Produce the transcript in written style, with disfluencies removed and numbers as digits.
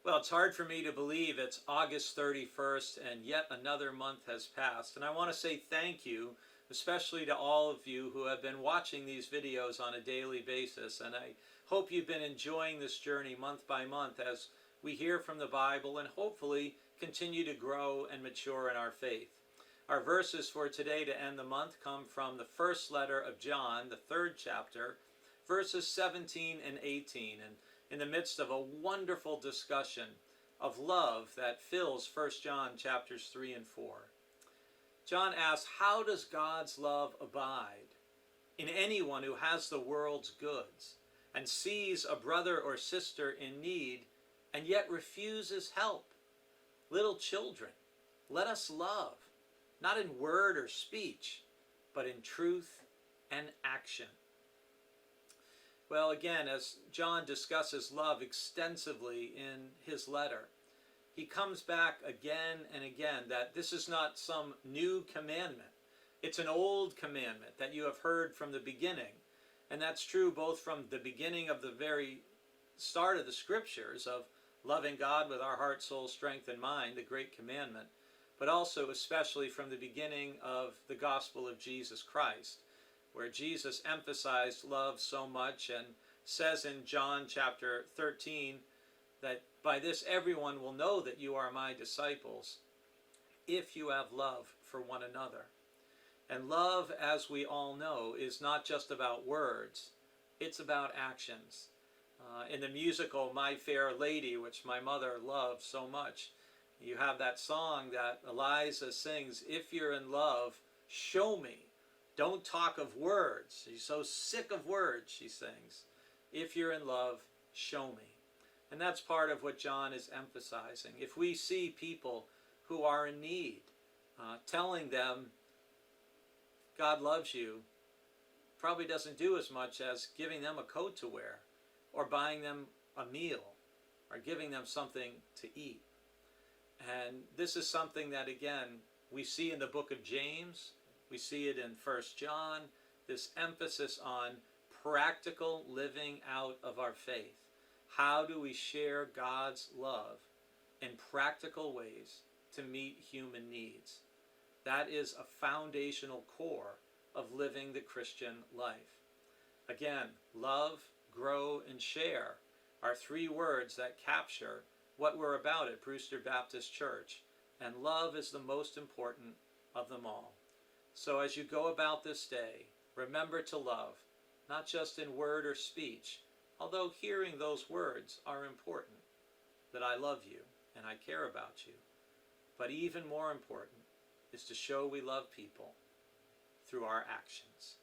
Well, it's hard for me to believe it's August 31st and yet another month has passed. And I want to say thank you, especially to all of you who have been watching these videos on a daily basis. And I hope you've been enjoying this journey month by month as we hear from the Bible and hopefully continue to grow and mature in our faith. Our verses for today to end the month come from the first letter of John, the third chapter, verses 17 and 18. And in the midst of a wonderful discussion of love that fills 1 John chapters 3 and 4. John asks, how does God's love abide in anyone who has the world's goods and sees a brother or sister in need and yet refuses help? Little children, let us love, not in word or speech, but in truth and action. Well, again, as John discusses love extensively in his letter, he comes back again and again that this is not some new commandment. It's an old commandment that you have heard from the beginning. And that's true both from the beginning of the very start of the scriptures of loving God with our heart, soul, strength, and mind, the great commandment, but also especially from the beginning of the gospel of Jesus Christ, where Jesus emphasized love so much and says in John chapter 13 that by this everyone will know that you are my disciples if you have love for one another. And love, as we all know, is not just about words, it's about actions. In the musical My Fair Lady, which my mother loved so much, you have that song that Eliza sings, if you're in love, show me. Don't talk of words. She's so sick of words, she sings. If you're in love, show me. And that's part of what John is emphasizing. If we see people who are in need, telling them God loves you probably doesn't do as much as giving them a coat to wear or buying them a meal or giving them something to eat. And this is something that, again, we see in the book of James. We see it in 1 John, this emphasis on practical living out of our faith. How do we share God's love in practical ways to meet human needs? That is a foundational core of living the Christian life. Again, love, grow, and share are three words that capture what we're about at Brewster Baptist Church. And love is the most important of them all. So as you go about this day, remember to love, not just in word or speech, although hearing those words are important, that I love you and I care about you. But even more important is to show we love people through our actions.